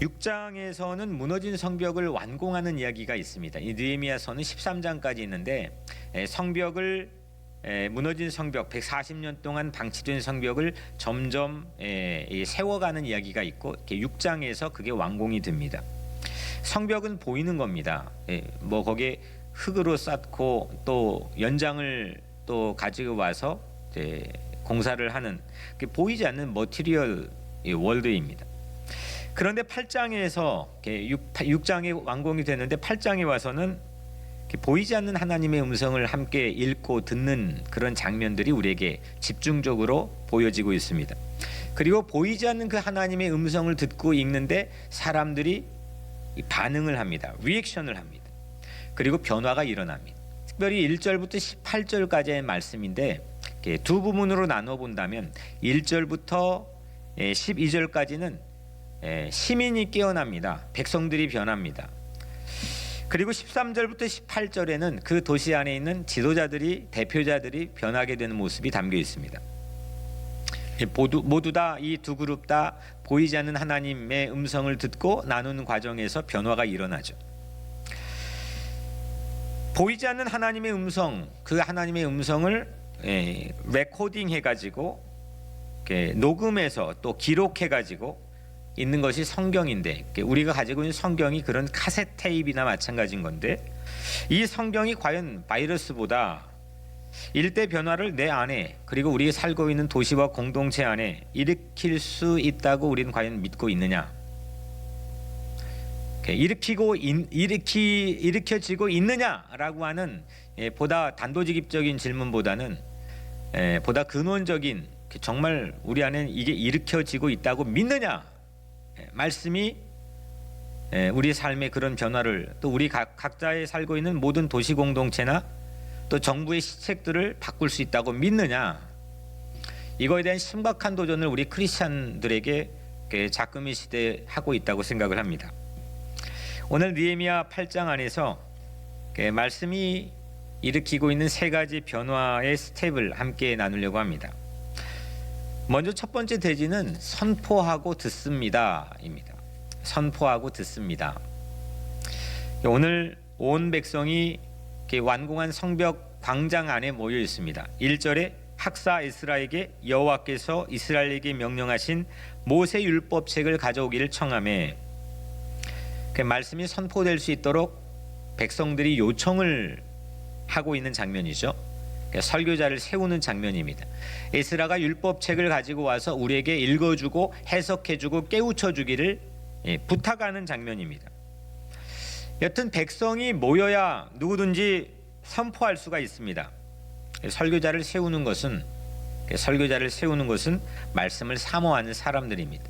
6장에서는 무너진 성벽을 완공하는 이야기가 있습니다. 이 느헤미야서는 13장까지 있는데 성벽을 무너진 성벽 140년 동안 방치된 성벽을 점점 세워가는 이야기가 있고 6장에서 그게 완공이 됩니다. 성벽은 보이는 겁니다. 뭐 거기에 흙으로 쌓고 또 연장을 또 가지고 와서 공사를 하는 보이지 않는 머티리얼 월드입니다. 그런데 8장에서 6장이 완공이 됐는데 8장에 와서는 보이지 않는 하나님의 음성을 함께 읽고 듣는 그런 장면들이 우리에게 집중적으로 보여지고 있습니다. 그리고 보이지 않는 그 하나님의 음성을 듣고 읽는데 사람들이 반응을 합니다. 리액션을 합니다. 그리고 변화가 일어납니다. 특별히 1절부터 18절까지의 말씀인데 두 부분으로 나눠 본다면 1절부터 12절까지는 시민이 깨어납니다. 백성들이 변합니다. 그리고 13절부터 18절에는 그 도시 안에 있는 지도자들이 대표자들이 변하게 되는 모습이 담겨 있습니다. 모두 다 이 두 그룹 다 보이지 않는 하나님의 음성을 듣고 나누는 과정에서 변화가 일어나죠. 보이지 않는 하나님의 음성, 그 하나님의 음성을 레코딩 해가지고 녹음해서 또 기록해가지고 있는 것이 성경인데 우리가 가지고 있는 성경이 그런 카세트 테이프나 마찬가지인 건데 이 성경이 과연 바이러스보다 일대 변화를 내 안에 그리고 우리가 살고 있는 도시와 공동체 안에 일으킬 수 있다고 우리는 과연 믿고 있느냐? 일으켜지고 있느냐라고 하는 보다 단도직입적인 질문보다는 보다 근원적인 정말 우리 안에 이게 일으켜지고 있다고 믿느냐? 말씀이 우리 삶의 그런 변화를 또 우리 각자의 살고 있는 모든 도시 공동체나 또 정부의 시책들을 바꿀 수 있다고 믿느냐? 이거에 대한 심각한 도전을 우리 크리스찬들에게 작금의 시대에 하고 있다고 생각을 합니다. 오늘 느헤미야 8장 안에서 말씀이 일으키고 있는 세 가지 변화의 스텝을 함께 나누려고 합니다. 먼저 첫 번째 대지는 선포하고 듣습니다입니다. 선포하고 듣습니다. 오늘 온 백성이 완공한 성벽 광장 안에 모여 있습니다. 1절에 학사 에스라에게 여호와께서 이스라엘에게 명령하신 모세 율법책을 가져오기를 청하매 그 말씀이 선포될 수 있도록 백성들이 요청을 하고 있는 장면이죠. 설교자를 세우는 장면입니다. 에스라가 율법책을 가지고 와서 우리에게 읽어주고 해석해주고 깨우쳐주기를 부탁하는 장면입니다. 여튼 백성이 모여야 누구든지 선포할 수가 있습니다. 설교자를 세우는 것은 말씀을 사모하는 사람들입니다.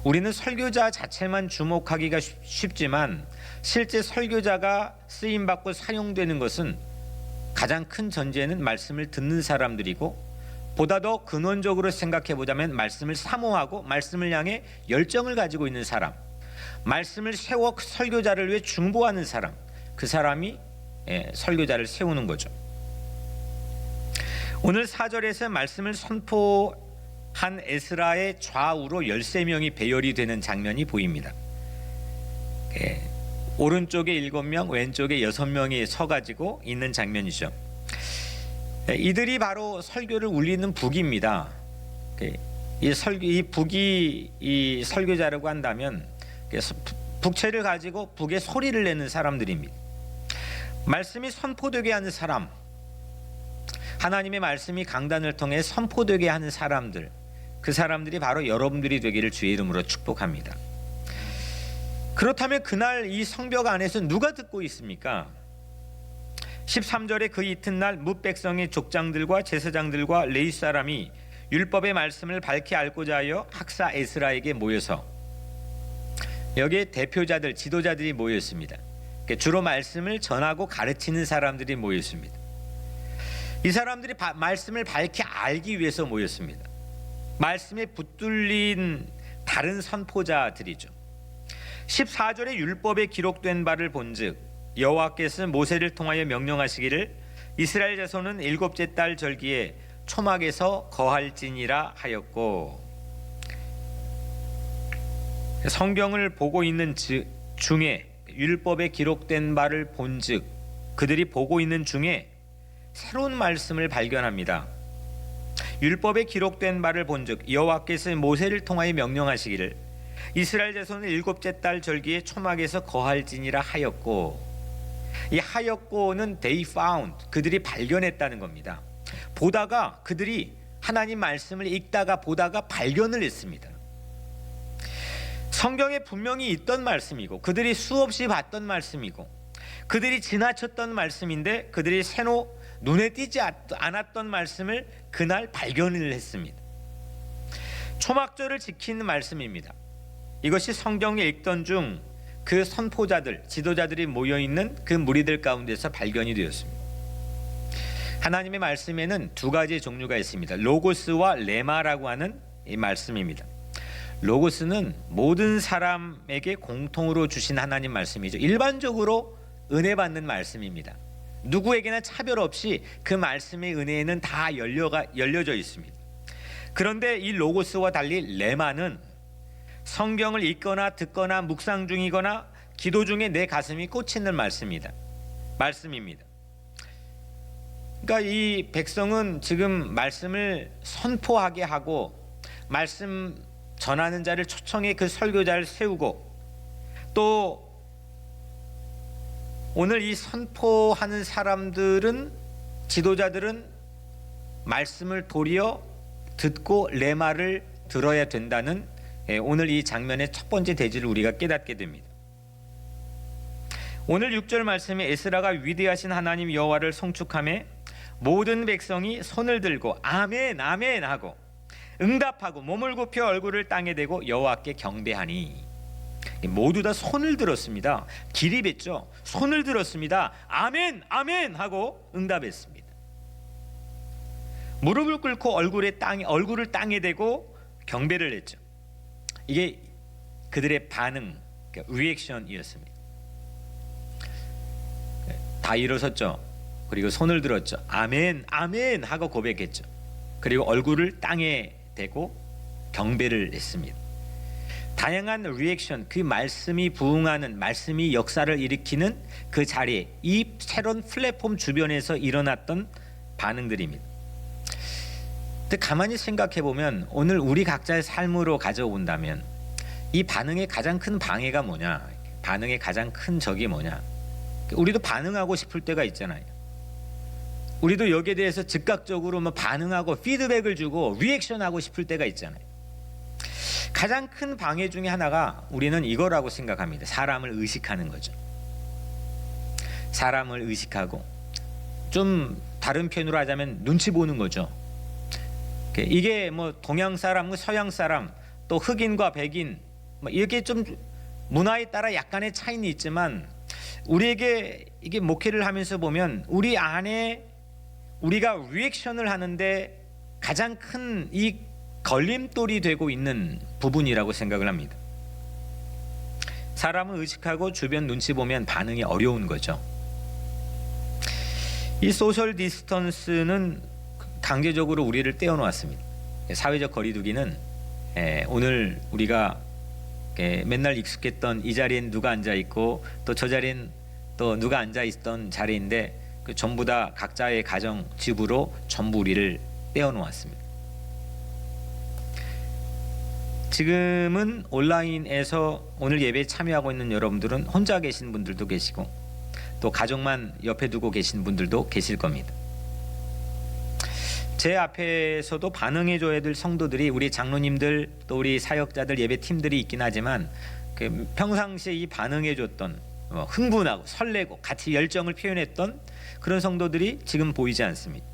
우리는 설교자 자체만 주목하기가 쉽지만 실제 설교자가 쓰임받고 사용되는 것은 가장 큰 전제는 말씀을 듣는 사람들이고 보다 더 근원적으로 생각해 보자면 말씀을 사모하고 말씀을 향해 열정을 가지고 있는 사람, 말씀을 세워 설교자를 위해 중보하는 사람, 그 사람이 설교자를 세우는 거죠. 오늘 4절에서 말씀을 선포한 에스라의 좌우로 13명이 배열이 되는 장면이 보입니다. 오른쪽에 7명, 왼쪽에 6명이 서가지고 있는 장면이죠. 이들이 바로 설교를 울리는 북입니다. 이 북이 이 설교자라고 한다면 북채를 가지고 북의 소리를 내는 사람들입니다. 말씀이 선포되게 하는 사람, 하나님의 말씀이 강단을 통해 선포되게 하는 사람들, 그 사람들이 바로 여러분들이 되기를 주의 이름으로 축복합니다. 그렇다면 그날 이 성벽 안에서 누가 듣고 있습니까? 13절에 그 이튿날 뭇 백성의 족장들과 제사장들과 레위 사람이 율법의 말씀을 밝히 알고자 하여 학사 에스라에게 모여서, 여기에 대표자들, 지도자들이 모였습니다. 주로 말씀을 전하고 가르치는 사람들이 모였습니다. 이 사람들이 말씀을 밝히 알기 위해서 모였습니다. 말씀에 붙들린 다른 선포자들이죠. 14절에 율법에 기록된 바를 본즉 여호와께서 모세를 통하여 명령하시기를 이스라엘 자손은 7째 달 절기에 초막에서 거할지니라 하였고, 성경을 보고 있는 중에 율법에 기록된 바를 본즉 그들이 보고 있는 중에 새로운 말씀을 발견합니다. 율법에 기록된 바를 본즉 여호와께서 모세를 통하여 명령하시기를 이스라엘 자손은 일곱째 달 절기에 초막에서 거할지니라 하였고, 이 하였고는 they found, 그들이 발견했다는 겁니다. 보다가 그들이 하나님 말씀을 읽다가 보다가 발견을 했습니다. 성경에 분명히 있던 말씀이고 그들이 수없이 봤던 말씀이고 그들이 지나쳤던 말씀인데 그들이 새로 눈에 띄지 않았던 말씀을 그날 발견을 했습니다. 초막절을 지키는 말씀입니다. 이것이 성경에 읽던 중 그 선포자들, 지도자들이 모여있는 그 무리들 가운데서 발견이 되었습니다. 하나님의 말씀에는 두 가지 종류가 있습니다. 로고스와 레마라고 하는 이 말씀입니다. 로고스는 모든 사람에게 공통으로 주신 하나님 말씀이죠. 일반적으로 은혜 받는 말씀입니다. 누구에게나 차별 없이 그 말씀의 은혜에는 다 열려져 있습니다. 그런데 이 로고스와 달리 레마는 성경을 읽거나 듣거나 묵상 중이거나 기도 중에 내 가슴이 꽂히는 말씀입니다. 그러니까 이 백성은 지금 말씀을 선포하게 하고 말씀 전하는 자를 초청해 그 설교자를 세우고 또 오늘 이 선포하는 사람들은 지도자들은 말씀을 도리어 듣고 레마를 들어야 된다는 오늘 이 장면의 첫 번째 대지를 우리가 깨닫게 됩니다. 오늘 6절 말씀에 에스라가 위대하신 하나님 여호와를 송축하며 모든 백성이 손을 들고 아멘 아멘 하고 응답하고 몸을 굽혀 얼굴을 땅에 대고 여호와께 경배하니, 모두 다 손을 들었습니다. 기립했죠. 손을 들었습니다. 아멘 아멘 하고 응답했습니다. 무릎을 꿇고 얼굴을 땅에 대고 경배를 했죠. 이게 그들의 반응, 리액션이었습니다. 다 일어섰죠. 그리고 손을 들었죠. 아멘 아멘 하고 고백했죠. 그리고 얼굴을 땅에 대고 경배를 했습니다. 다양한 리액션, 그 말씀이 부응하는, 말씀이 역사를 일으키는 그 자리에 이 새로운 플랫폼 주변에서 일어났던 반응들입니다. 근데 가만히 생각해 보면 오늘 우리 각자의 삶으로 가져온다면 이 반응의 가장 큰 방해가 뭐냐, 반응의 가장 큰 적이 뭐냐, 우리도 반응하고 싶을 때가 있잖아요. 우리도 여기에 대해서 즉각적으로 반응하고 피드백을 주고 리액션하고 싶을 때가 있잖아요. 가장 큰 방해 중에 하나가 우리는 이거라고 생각합니다. 사람을 의식하는 거죠. 사람을 의식하고, 좀 다른 표현으로 하자면 눈치 보는 거죠. 이게 동양 사람, 서양 사람, 또 흑인과 백인 이렇게 좀 문화에 따라 약간의 차이는 있지만 우리에게 이게 목회를 하면서 보면 우리 안에 우리가 리액션을 하는데 가장 큰 이 걸림돌이 되고 있는 부분이라고 생각을 합니다. 사람을 의식하고 주변 눈치 보면 반응이 어려운 거죠. 이 소셜 디스턴스는 강제적으로 우리를 떼어놓았습니다. 사회적 거리두기는 오늘 우리가 맨날 익숙했던 이 자리엔 누가 앉아 있고 또 저 자리엔 또 누가 앉아 있던 자리인데 그 전부 다 각자의 가정 집으로 전부 우리를 떼어놓았습니다. 지금은 온라인에서 오늘 예배에 참여하고 있는 여러분들은 혼자 계신 분들도 계시고 또 가족만 옆에 두고 계신 분들도 계실 겁니다. 제 앞에서도 반응해줘야 될 성도들이, 우리 장로님들 또 우리 사역자들 예배팀들이 있긴 하지만 평상시에 이 반응해줬던 흥분하고 설레고 같이 열정을 표현했던 그런 성도들이 지금 보이지 않습니다.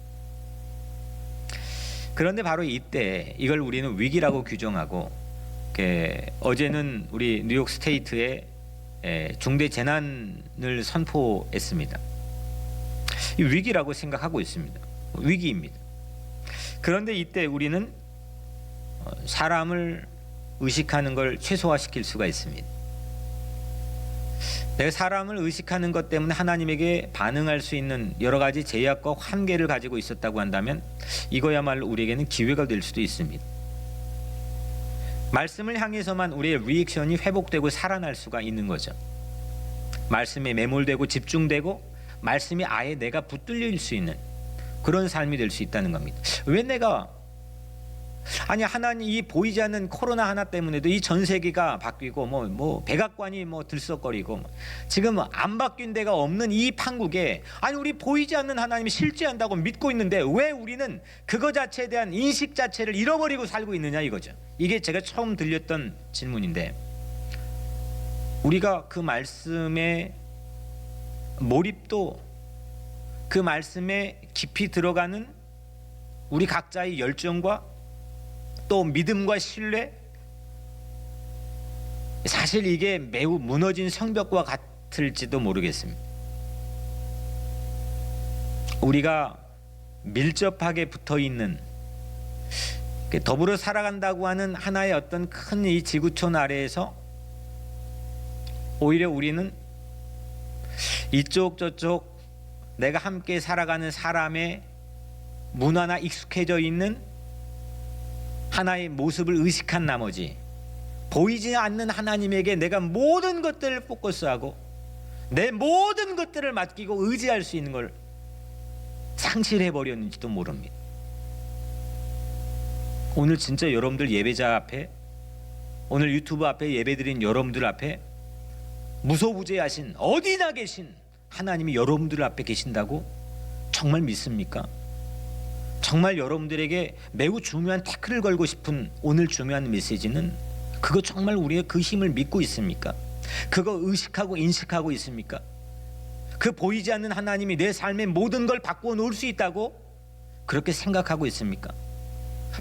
그런데 바로 이때 이걸 우리는 위기라고 규정하고, 어제는 우리 뉴욕 스테이트에 중대 재난을 선포했습니다. 이 위기라고 생각하고 있습니다. 위기입니다. 그런데 이때 우리는 사람을 의식하는 걸 최소화시킬 수가 있습니다. 내가 사람을 의식하는 것 때문에 하나님에게 반응할 수 있는 여러 가지 제약과 한계를 가지고 있었다고 한다면 이거야말로 우리에게는 기회가 될 수도 있습니다. 말씀을 향해서만 우리의 리액션이 회복되고 살아날 수가 있는 거죠. 말씀에 매몰되고 집중되고 말씀이 아예 내가 붙들릴 수 있는 그런 삶이 될 수 있다는 겁니다. 왜 내가 하나님 이 보이지 않는 코로나 하나 때문에도 이 전 세계가 바뀌고 뭐 백악관이 들썩거리고 지금 안 바뀐 데가 없는 이 판국에 우리 보이지 않는 하나님이 실제한다고 믿고 있는데 왜 우리는 그거 자체에 대한 인식 자체를 잃어버리고 살고 있느냐 이거죠. 이게 제가 처음 들렸던 질문인데, 우리가 그 말씀에 몰입도, 그 말씀에 깊이 들어가는 우리 각자의 열정과 또 믿음과 신뢰, 사실 이게 매우 무너진 성벽과 같을지도 모르겠습니다. 우리가 밀접하게 붙어있는, 더불어 살아간다고 하는 하나의 어떤 큰 이 지구촌 아래에서 오히려 우리는 이쪽 저쪽 내가 함께 살아가는 사람의 문화나 익숙해져 있는 하나의 모습을 의식한 나머지 보이지 않는 하나님에게 내가 모든 것들을 포커스하고 내 모든 것들을 맡기고 의지할 수 있는 걸 상실해 버렸는지도 모릅니다. 오늘 진짜 여러분들 예배자 앞에, 오늘 유튜브 앞에 예배드린 여러분들 앞에 무소부재하신 어디나 계신 하나님이 여러분들 앞에 계신다고 정말 믿습니까? 정말 여러분들에게 매우 중요한 태클을 걸고 싶은 오늘 중요한 메시지는 그거 정말 우리의 그 힘을 믿고 있습니까? 그거 의식하고 인식하고 있습니까? 그 보이지 않는 하나님이 내 삶의 모든 걸 바꾸어 놓을 수 있다고 그렇게 생각하고 있습니까?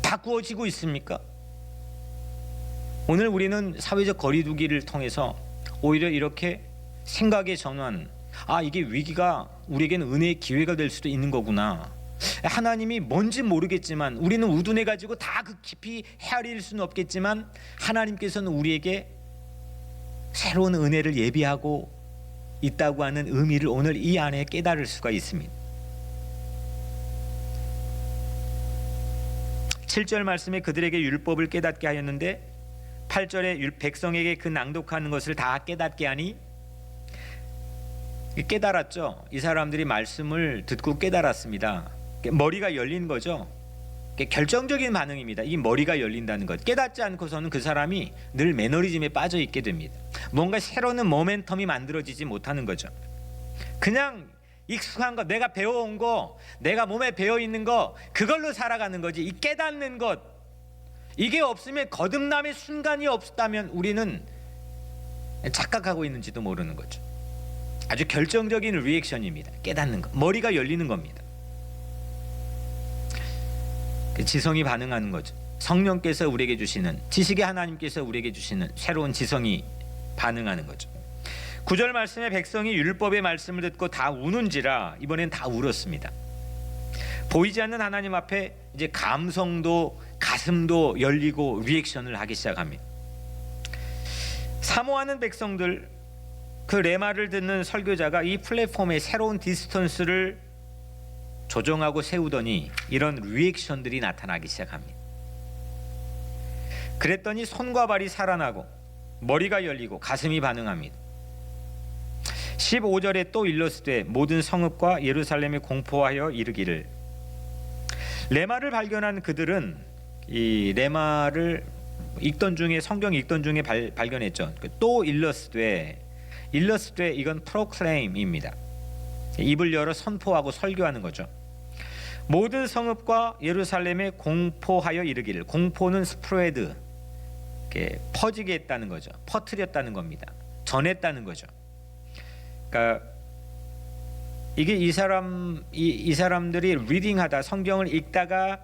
바꾸어지고 있습니까? 오늘 우리는 사회적 거리두기를 통해서 오히려 이렇게 생각의 전환, 이게 위기가 우리에게는 은혜의 기회가 될 수도 있는 거구나. 하나님이 뭔지 모르겠지만 우리는 우둔해 가지고 다 그 깊이 헤아릴 수는 없겠지만 하나님께서는 우리에게 새로운 은혜를 예비하고 있다고 하는 의미를 오늘 이 안에 깨달을 수가 있습니다. 7절 말씀에 그들에게 율법을 깨닫게 하였는데 8절에 백성에게 그 낭독하는 것을 다 깨닫게 하니, 깨달았죠. 이 사람들이 말씀을 듣고 깨달았습니다. 머리가 열린 거죠. 결정적인 반응입니다. 이 머리가 열린다는 것. 깨닫지 않고서는 그 사람이 늘 매너리즘에 빠져 있게 됩니다. 뭔가 새로운 모멘텀이 만들어지지 못하는 거죠. 그냥 익숙한 것, 내가 배워온 거, 내가 몸에 배어있는 거, 그걸로 살아가는 거지. 이 깨닫는 것, 이게 없으면, 거듭남의 순간이 없다면 우리는 착각하고 있는지도 모르는 거죠. 아주 결정적인 리액션입니다. 깨닫는 것, 머리가 열리는 겁니다. 지성이 반응하는 거죠. 성령께서 우리에게 주시는, 지식의 하나님께서 우리에게 주시는 새로운 지성이 반응하는 거죠. 9절 말씀에 백성이 율법의 말씀을 듣고 다 우는지라, 이번엔 다 울었습니다. 보이지 않는 하나님 앞에 이제 감성도 가슴도 열리고 리액션을 하기 시작합니다. 사모하는 백성들, 그 레마를 듣는 설교자가 이 플랫폼에 새로운 디스턴스를 조정하고 세우더니 이런 리액션들이 나타나기 시작합니다. 그랬더니 손과 발이 살아나고 머리가 열리고 가슴이 반응합니다. 15절에 또 일러스되 모든 성읍과 예루살렘에 공포하여 이르기를. 레마를 발견한 그들은 이 레마를 읽던 중에, 성경 읽던 중에 발견했죠. 또 일러스되 이건 프로클레임입니다. 입을 열어 선포하고 설교하는 거죠. 모든 성읍과 예루살렘에 공포하여 이르기를. 공포는 스프레드, 퍼지게 했다는 거죠. 퍼뜨렸다는 겁니다. 전했다는 거죠. 그러니까 이게 이 사람들이 리딩하다, 성경을 읽다가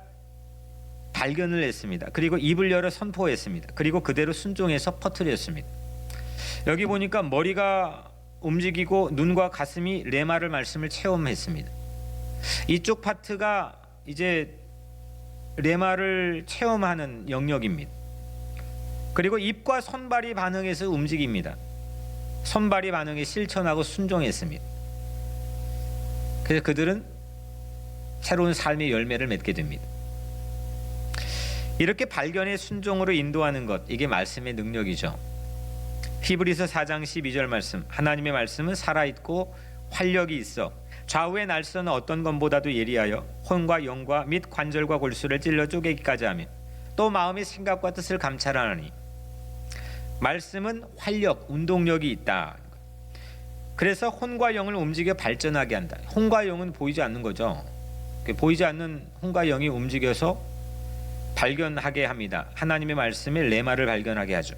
발견을 했습니다. 그리고 입을 열어 선포했습니다. 그리고 그대로 순종해서 퍼뜨렸습니다. 여기 보니까 머리가 움직이고 눈과 가슴이 레마를 말씀을 체험했습니다. 이쪽 파트가 이제 레마를 체험하는 영역입니다. 그리고 입과 손발이 반응해서 움직입니다. 손발이 반응에 실천하고 순종했습니다. 그래서 그들은 새로운 삶의 열매를 맺게 됩니다. 이렇게 발견의 순종으로 인도하는 것, 이게 말씀의 능력이죠. 히브리서 4장 12절 말씀, 하나님의 말씀은 살아있고 활력이 있어 좌우의 날선은 어떤 것보다도 예리하여 혼과 영과 및 관절과 골수를 찔러 쪼개기까지 하며 또 마음의 생각과 뜻을 감찰하나니. 말씀은 활력, 운동력이 있다. 그래서 혼과 영을 움직여 발전하게 한다. 혼과 영은 보이지 않는 거죠. 보이지 않는 혼과 영이 움직여서 발견하게 합니다. 하나님의 말씀의 레마를 발견하게 하죠.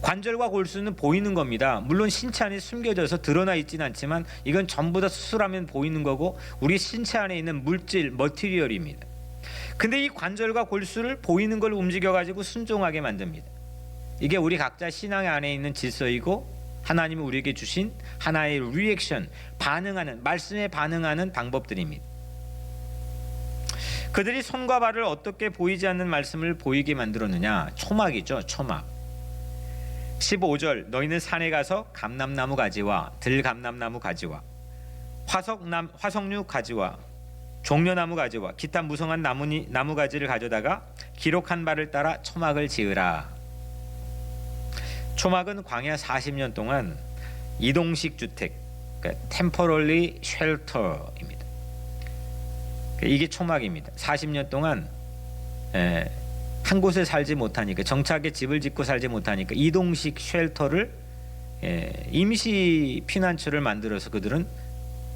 관절과 골수는 보이는 겁니다. 물론 신체 안에 숨겨져서 드러나 있지는 않지만 이건 전부 다 수술하면 보이는 거고 우리 신체 안에 있는 물질, 머티리얼입니다. 근데 이 관절과 골수를 보이는 걸 움직여가지고 순종하게 만듭니다. 이게 우리 각자 신앙 안에 있는 질서이고 하나님이 우리에게 주신 하나의 리액션, 반응하는, 말씀에 반응하는 방법들입니다. 그들이 손과 발을 어떻게 보이지 않는 말씀을 보이게 만들었느냐? 초막이죠, 초막. 15절, 너희는 산에 가서 감람나무 가지와 들감람나무 가지와 화석류 가지와 종려나무 가지와 기타 무성한 나무 가지를 가져다가 기록한 바를 따라 초막을 지으라. 초막은 광야 40년 동안 이동식 주택, 그러니까 temporary shelter입니다. 이게 초막입니다. 40년 동안 한 곳에 살지 못하니까, 정착의 집을 짓고 살지 못하니까 이동식 쉘터를, 임시 피난처를 만들어서 그들은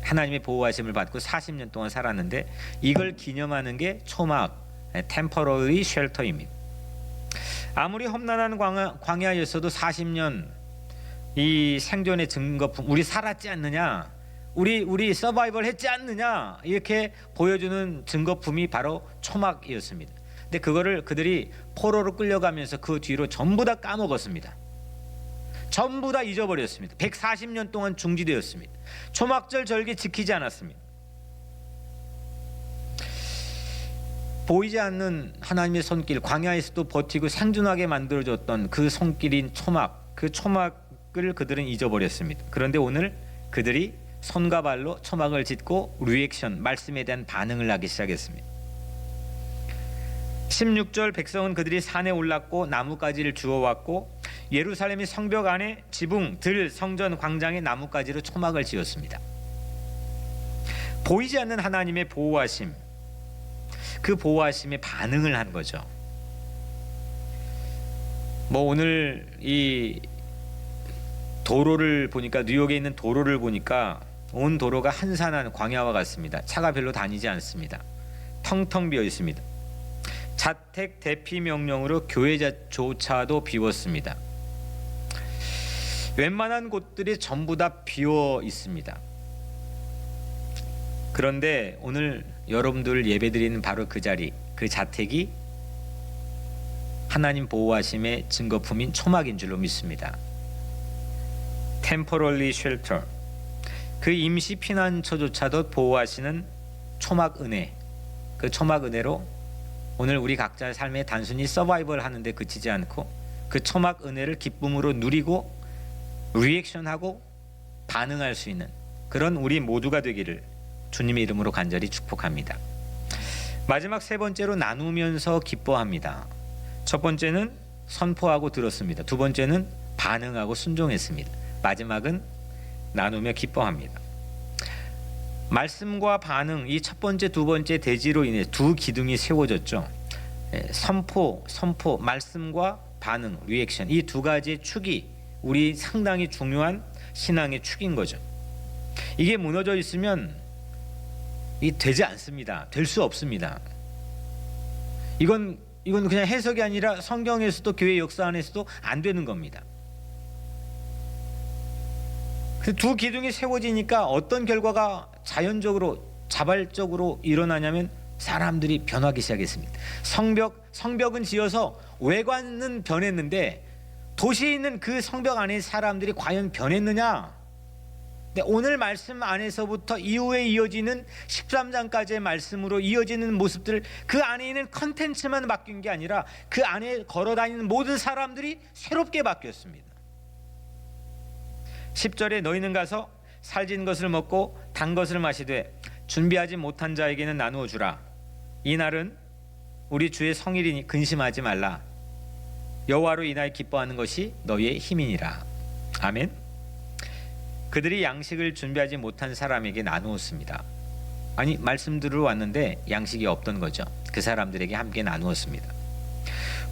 하나님의 보호하심을 받고 40년 동안 살았는데 이걸 기념하는 게 초막, temporary shelter입니다. 아무리 험난한 광야였어도 40년 이 생존의 증거품, 우리 살았지 않느냐, 우리 서바이벌 했지 않느냐, 이렇게 보여주는 증거품이 바로 초막이었습니다. 근데 그거를 그들이 포로로 끌려가면서 그 뒤로 전부 다 까먹었습니다. 전부 다 잊어버렸습니다. 140년 동안 중지되었습니다. 초막절 절기 지키지 않았습니다. 보이지 않는 하나님의 손길, 광야에서도 버티고 생존하게 만들어줬던 그 손길인 초막, 그 초막을 그들은 잊어버렸습니다. 그런데 오늘 그들이 손과 발로 초막을 짓고 리액션, 말씀에 대한 반응을 하기 시작했습니다. 16절, 백성은 그들이 산에 올랐고 나뭇가지를 주워왔고 예루살렘의 성벽 안에 지붕, 들, 성전, 광장에 나뭇가지로 초막을 지었습니다. 보이지 않는 하나님의 보호하심, 그 보호하심에 반응을 한 거죠. 오늘 이 도로를 보니까, 뉴욕에 있는 도로를 보니까 온 도로가 한산한 광야와 같습니다. 차가 별로 다니지 않습니다. 텅텅 비어 있습니다. 자택 대피 명령으로 교회조차도 비웠습니다. 웬만한 곳들이 전부 다 비어 있습니다. 그런데 오늘 여러분들 예배드리는 바로 그 자리, 그 자택이 하나님 보호하심의 증거품인 초막인 줄로 믿습니다. Temporary shelter, 그 임시 피난처조차도 보호하시는 초막 은혜, 그 초막 은혜로 오늘 우리 각자의 삶에 단순히 서바이벌 하는데 그치지 않고 그 초막 은혜를 기쁨으로 누리고 리액션하고 반응할 수 있는 그런 우리 모두가 되기를 주님의 이름으로 간절히 축복합니다. 마지막 세 번째로 나누면서 기뻐합니다. 첫 번째는 선포하고 들었습니다. 두 번째는 반응하고 순종했습니다. 마지막은 나누며 기뻐합니다. 말씀과 반응, 이 첫 번째, 두 번째 대지로 인해 두 기둥이 세워졌죠. 선포, 말씀과 반응, 리액션, 이 두 가지의 축이 우리 상당히 중요한 신앙의 축인 거죠. 이게 무너져 있으면 이 되지 않습니다. 될 수 없습니다. 이건 그냥 해석이 아니라 성경에서도 교회 역사 안에서도 안 되는 겁니다. 두 기둥이 세워지니까 어떤 결과가 자연적으로, 자발적으로 일어나냐면 사람들이 변하기 시작했습니다. 성벽은 지어서 외관은 변했는데 도시에 있는 그 성벽 안에 사람들이 과연 변했느냐? 근데 오늘 말씀 안에서부터 이후에 이어지는 13장까지의 말씀으로 이어지는 모습들, 그 안에 있는 컨텐츠만 바뀐 게 아니라 그 안에 걸어다니는 모든 사람들이 새롭게 바뀌었습니다. 10절에 너희는 가서 살진 것을 먹고 단 것을 마시되 준비하지 못한 자에게는 나누어 주라. 이 날은 우리 주의 성일이니 근심하지 말라. 여호와로 인하여 기뻐하는 것이 너희의 힘이니라. 아멘. 그들이 양식을 준비하지 못한 사람에게 나누었습니다. 아니, 말씀 들으러 왔는데 양식이 없던 거죠. 그 사람들에게 함께 나누었습니다.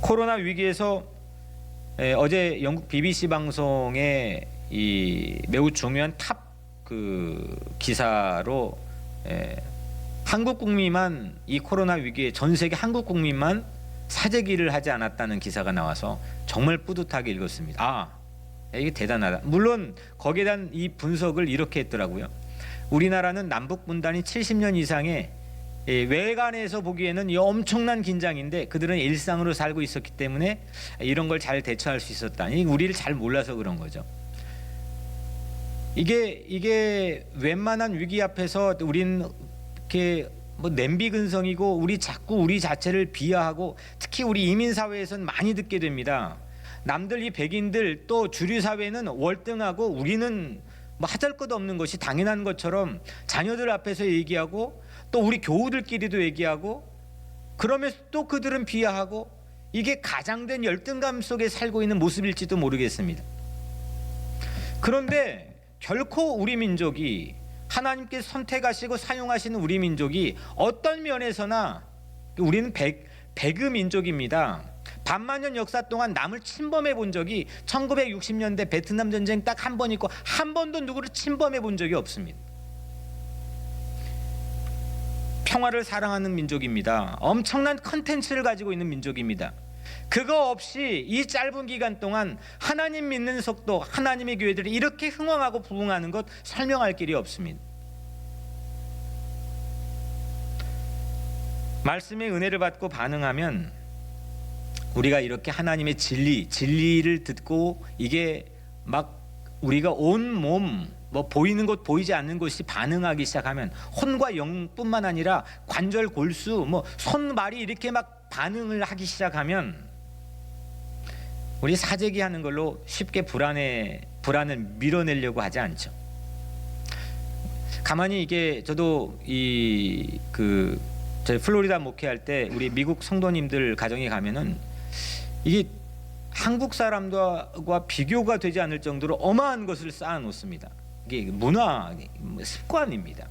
코로나 위기에서 어제 영국 BBC 방송에 이 매우 중요한 탑 기사로 한국 국민만, 이 코로나 위기에 전 세계 한국 국민만 사재기를 하지 않았다는 기사가 나와서 정말 뿌듯하게 읽었습니다. 이게 대단하다. 물론 거기에 대한 이 분석을 이렇게 했더라고요. 우리나라는 남북 분단이 70년 이상의 외관에서 보기에는 이 엄청난 긴장인데 그들은 일상으로 살고 있었기 때문에 이런 걸 잘 대처할 수 있었다. 우리를 잘 몰라서 그런 거죠. 이게 웬만한 위기 앞에서 우리는 이렇게 냄비근성이고 우리 자꾸 우리 자체를 비하하고, 특히 우리 이민 사회에서는 많이 듣게 됩니다. 남들, 이 백인들 또 주류 사회는 월등하고 우리는 하잘 것 없는 것이 당연한 것처럼 자녀들 앞에서 얘기하고, 또 우리 교우들끼리도 얘기하고, 그러면서 또 그들은 비하하고, 이게 가장된 열등감 속에 살고 있는 모습일지도 모르겠습니다. 그런데 결코 우리 민족이, 하나님께서 선택하시고 사용하시는 우리 민족이 어떤 면에서나, 우리는 배그 민족입니다. 반만년 역사 동안 남을 침범해 본 적이 1960년대 베트남 전쟁 딱 한 번 있고 한 번도 누구를 침범해 본 적이 없습니다. 평화를 사랑하는 민족입니다. 엄청난 컨텐츠를 가지고 있는 민족입니다. 그거 없이 이 짧은 기간 동안 하나님 믿는 속도, 하나님의 교회들이 이렇게 흥왕하고 부흥하는 것 설명할 길이 없습니다. 말씀의 은혜를 받고 반응하면 우리가 이렇게 하나님의 진리를 듣고, 이게 막 우리가 온몸 보이는 것 보이지 않는 것이 반응하기 시작하면, 혼과 영뿐만 아니라 관절, 골수, 손발이 이렇게 막 반응을 하기 시작하면 우리 사재기 하는 걸로 쉽게 불안을 밀어내려고 하지 않죠. 가만히 이게 저도 저희 플로리다 목회할 때 우리 미국 성도님들 가정에 가면은 이게 한국 사람과 비교가 되지 않을 정도로 어마한 것을 쌓아 놓습니다. 이게 문화, 습관입니다.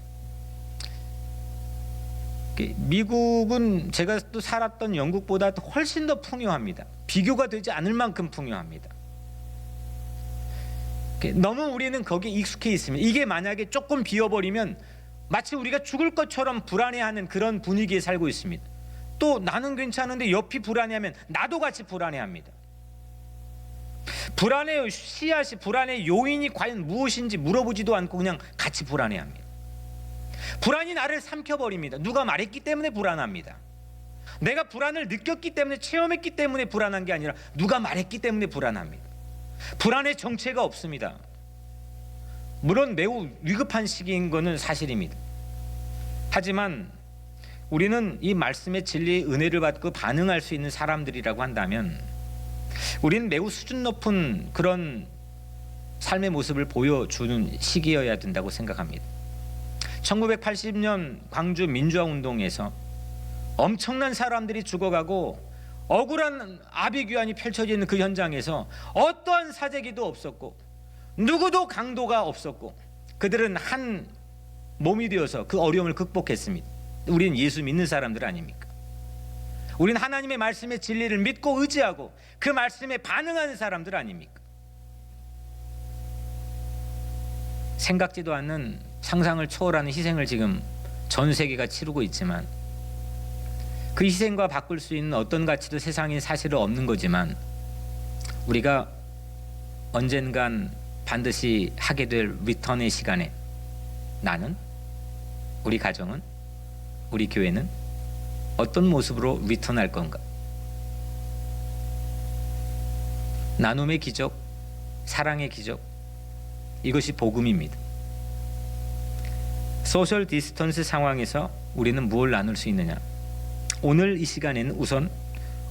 미국은 제가 또 살았던 영국보다 훨씬 더 풍요합니다. 비교가 되지 않을 만큼 풍요합니다. 너무 우리는 거기에 익숙해 있습니다. 이게 만약에 조금 비어버리면 마치 우리가 죽을 것처럼 불안해하는 그런 분위기에 살고 있습니다. 또 나는 괜찮은데 옆이 불안해하면 나도 같이 불안해합니다. 불안의 씨앗이, 불안의 요인이 과연 무엇인지 물어보지도 않고 그냥 같이 불안해합니다. 불안이 나를 삼켜버립니다. 누가 말했기 때문에 불안합니다. 내가 불안을 느꼈기 때문에, 체험했기 때문에 불안한 게 아니라 누가 말했기 때문에 불안합니다. 불안의 정체가 없습니다. 물론 매우 위급한 시기인 것은 사실입니다. 하지만 우리는 이 말씀의 진리의 은혜를 받고 반응할 수 있는 사람들이라고 한다면 우리는 매우 수준 높은 그런 삶의 모습을 보여주는 시기여야 된다고 생각합니다. 1980년 광주 민주화운동에서 엄청난 사람들이 죽어가고 억울한 아비규환이 펼쳐지는 그 현장에서 어떠한 사재기도 없었고 누구도 강도가 없었고 그들은 한 몸이 되어서 그 어려움을 극복했습니다. 우리는 예수 믿는 사람들 아닙니까? 우리는 하나님의 말씀의 진리를 믿고 의지하고 그 말씀에 반응하는 사람들 아닙니까? 생각지도 않는 상상을 초월하는 희생을 지금 전 세계가 치르고 있지만 그 희생과 바꿀 수 있는 어떤 가치도 세상에 사실은 없는 거지만 우리가 언젠간 반드시 하게 될 리턴의 시간에 나는, 우리 가정은, 우리 교회는 어떤 모습으로 리턴할 건가? 나눔의 기적, 사랑의 기적, 이것이 복음입니다. 소셜 디스턴스 상황에서 우리는 무엇을 나눌 수 있느냐? 오늘 이 시간에는 우선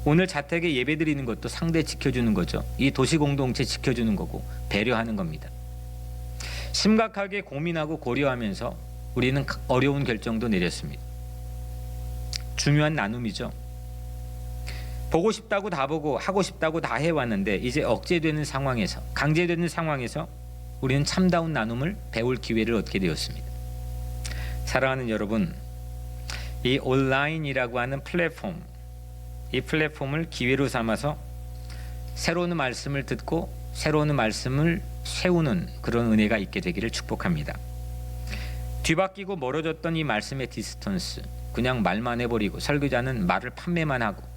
오늘 자택에 예배드리는 것도 상대 지켜주는 거죠. 이 도시 공동체 지켜주는 거고 배려하는 겁니다. 심각하게 고민하고 고려하면서 우리는 어려운 결정도 내렸습니다. 중요한 나눔이죠. 보고 싶다고 다 보고 하고 싶다고 다 해왔는데 이제 억제되는 상황에서, 강제되는 상황에서 우리는 참다운 나눔을 배울 기회를 얻게 되었습니다. 사랑하는 여러분, 이 온라인이라고 하는 플랫폼, 이 플랫폼을 기회로 삼아서 새로운 말씀을 듣고 새로운 말씀을 세우는 그런 은혜가 있게 되기를 축복합니다. 뒤바뀌고 멀어졌던 이 말씀의 디스턴스, 그냥 말만 해버리고 설교자는 말을 판매만 하고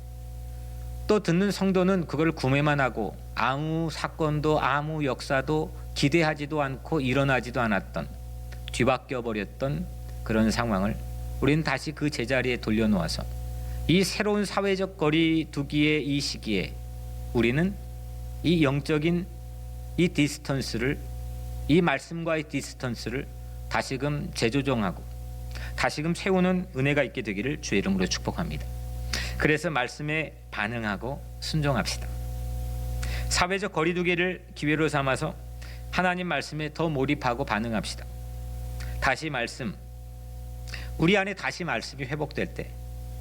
또 듣는 성도는 그걸 구매만 하고 아무 사건도 아무 역사도 기대하지도 않고 일어나지도 않았던, 뒤바뀌어 버렸던 그런 상황을 우리는 다시 그 제자리에 돌려놓아서 이 새로운 사회적 거리두기의 이 시기에 우리는 이 영적인 이 디스턴스를, 이 말씀과의 디스턴스를 다시금 재조정하고 다시금 세우는 은혜가 있게 되기를 주의 이름으로 축복합니다. 그래서 말씀에 반응하고 순종합시다. 사회적 거리두기를 기회로 삼아서 하나님 말씀에 더 몰입하고 반응합시다. 다시 말씀, 우리 안에 다시 말씀이 회복될 때,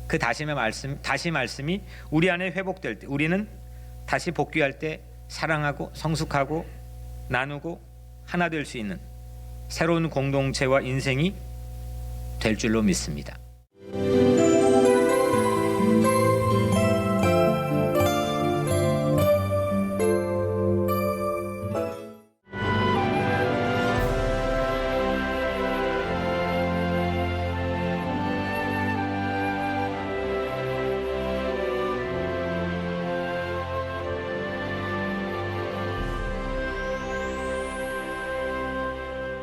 그 다시 말씀이 우리 안에 회복될 때 우리는 다시 복귀할 때 사랑하고 성숙하고 나누고 하나 될 수 있는 새로운 공동체와 인생이 될 줄로 믿습니다.